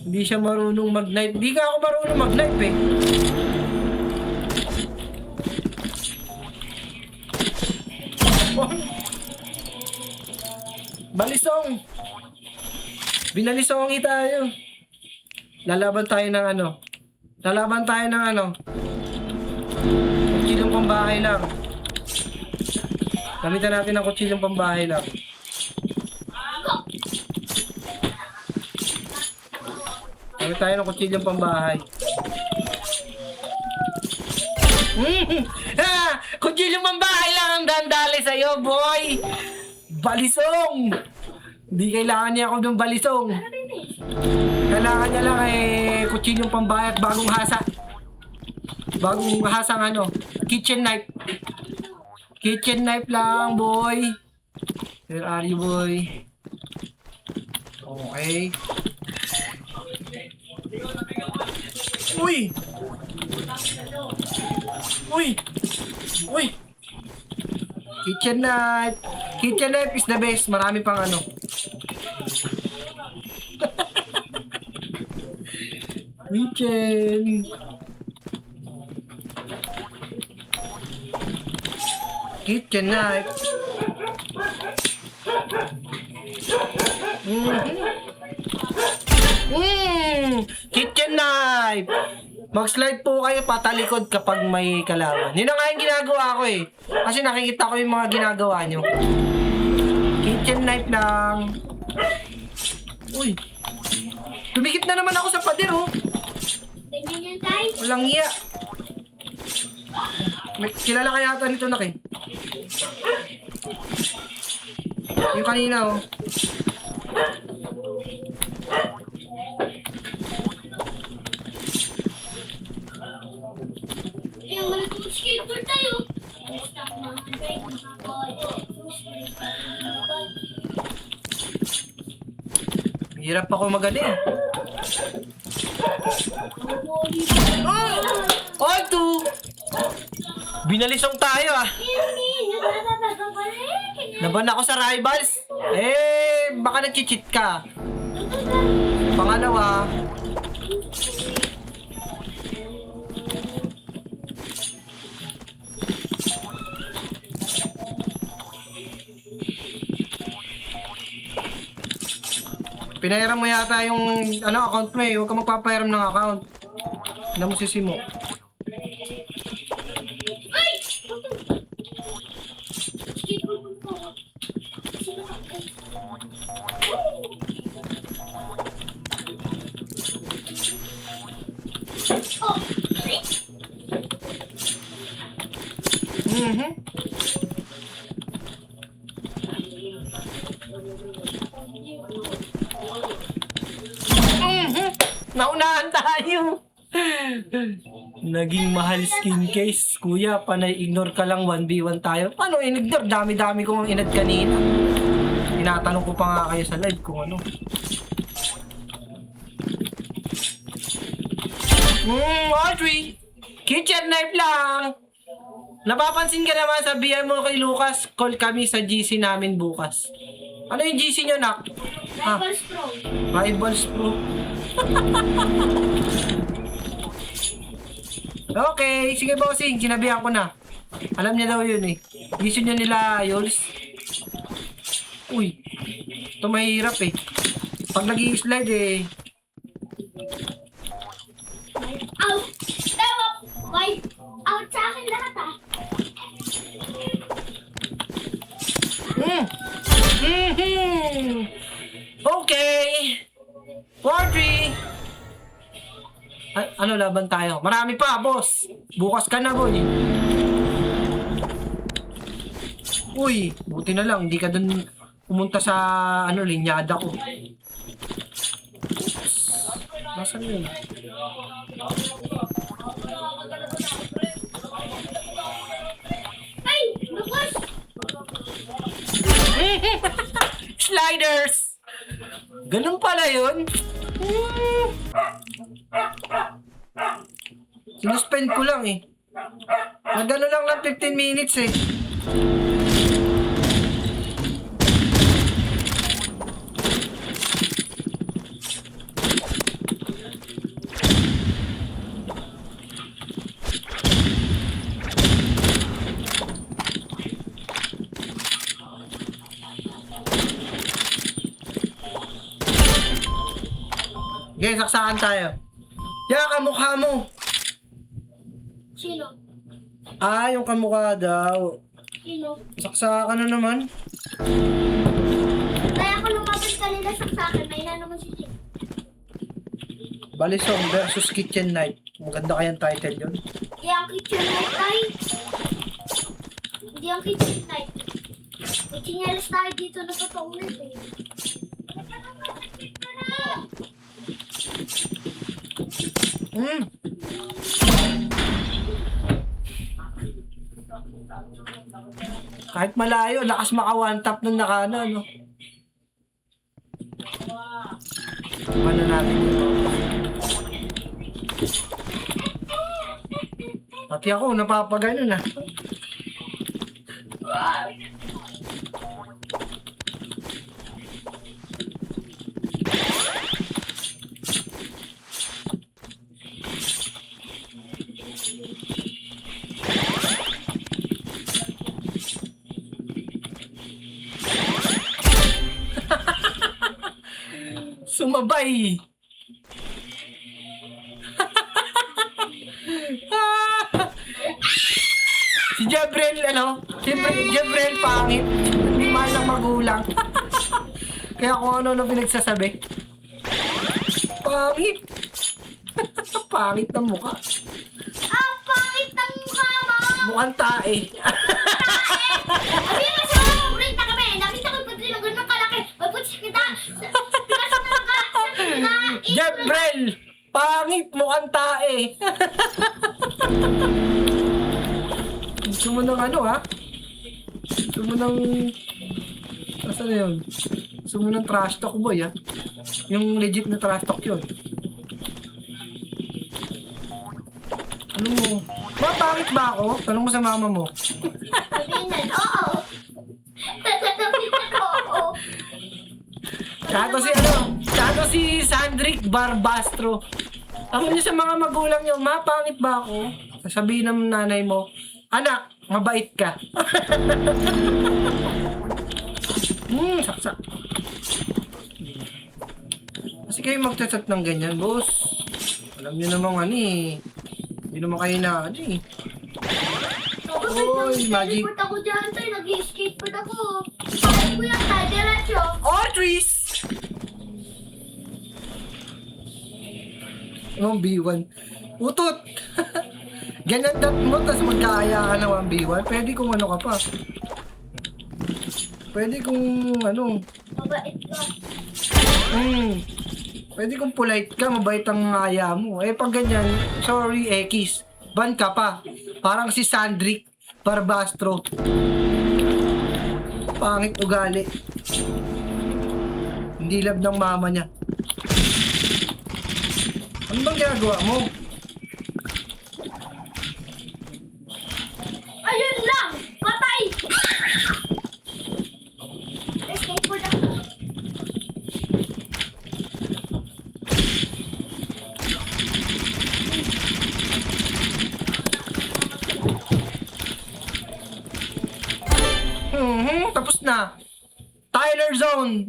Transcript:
Hindi siya marunong mag-knife. Hindi ka ako marunong mag-knife eh. Balisong! Binalisongi tayo. Lalaban tayo ng ano. Lalaban tayo ng ano. Kutsilong pambahay lang. Gamitan natin ng kutsilong pambahay lang. Gamit tayo ng kutsilong pambahay. Kutsilong pambahay lang ang dandali sa'yo, boy! Balisong! Hindi kailangan niya ako ng balisong. Kailangan niya lang kutsilong pambahay at bagong hasa. Bagong hasang ano, kitchen knife. Kitchen knife lang, boy. Where are you, boy? Okay. Uy! Uy! Uy! Kitchen knife. Kitchen knife is the best. Marami pang ano. Kitchen. Kitchen knife. Kitchen knife. Mag-slide po kayo patalikod kapag may kalaban. Yun na nga yung ginagawa ko eh. Kasi nakikita ko yung mga ginagawa nyo. Kitchen knife lang. Uy. Tumikit na naman ako sa pader oh. Walang iya. Kilala kaya ata nito nak eh. Yung kanina oh. Yung skateboard tayo. Hirap ako magaling. Oh, ito! Binalisong tayo ah. Laban ako sa rivals. Baka nag-cheat ka. Pangalawa. Pinahiram mo yata yung account mo eh. Huwag ka magpapahiram ng account. Alam mo si Simo. Naunahan tayo. Naging mahal skin case. Kuya, panay ignore ka lang 1v1 tayo. Paano in-ignore? Dami-dami kong inad kanina. Tinatanong ko pa nga kayo sa live kung ano. Audrey! Kitchen knife lang! Napapansin ka naman, sabihan mo kay Lucas, call kami sa GC namin bukas. Ano yung GC nyo, nak? Rivals Pro. Rivals Pro. Okay, sige bossing, sinabihan ko na. Alam niya daw yun eh. GC nyo nila, Yols. Uy, ito mahirap eh. Pag nag-i-slide eh. Out! Ewa! Wipe! Out sa akin lahat ah! Okay! 40! Ano laban tayo? Marami pa, boss! Bukas ka na, boy! Uy! Buti na lang, hindi ka dun pumunta sa linyada ko. Nasaan yun? Ay! Lucas! Sliders! Ganun pala yun? Sinuspend ko lang eh. Nagano lang ng 15 minutes eh. Okay, saksakan tayo. Ya, kamukha mo. Sino? Ah, yung kamukha daw. Sino? Saksakan na naman. Kaya ako lumabas kanina sa akin. May na naman si Jim. Balisong versus Kitchen Knight. Maganda kayang title yun. Hindi ang kitchen night tayo. Hindi ang kitchen night. May chinelas tayo dito na totoonin eh. Hmm. Kahit malayo, lakas maka one tap nung nakana, no? Ano natin ito? Pati ako, napapagano na. Sumabay! Si Jebrel, ano? Jebrel pangit. Hindi mahal ng magulang. Kaya kung ano na pinagsasabi. Pangit. Pangit ng mukha. Ah, pangit ng mukha mo! Mukhang tae. Sabi mo siya, break na kami. Nakita ko pag sila ganun kalaki. Mabuti kita. Pinasok na ka. Jebrel! Pangit! Mukhang tae. Gusto mo ng ano, ha? Gusto mo ng... Nasaan na yun? Gusto mo ng trash talk, boy, ha? Yung legit na trash talk yun. Ano mo? Ma, pangit ba ako? Tanong mo sa mama mo. Sabihin na, oo. Sabihin na, oo. Tsaka si Sandrick Barbastro. Ako niya sa mga magulang niyo, ma, pangit ba ako? Sasabihin ng nanay mo, anak, mabait ka. Saksak. Kasi kayo magchat ng ganyan, boss. Alam niyo namang ano eh. Hindi naman kayo na ano eh. Oy, magic. Nag-skateboard ako dyan, tayo. Nag-skateboard ako. Bakit ko yung tayo, diretso? Ortris! Oh, B1. Utot! Ganyan dat mo, tapos magkaya ka na 1v1. Pwede kung ano ka pa. Pwede kung ano. Mabait ka. Pwede kung polite ka, mabait ang aya mo. Eh pag ganyan, sorry, X. Ban ka pa. Parang si Sandrick Barbastro. Pangit ugali. Hindi love ng mama niya. Ano bang ginagawa mo? Ayun lang! Patay! Nag-skateboard ako. Tapos na. Tyler Zone.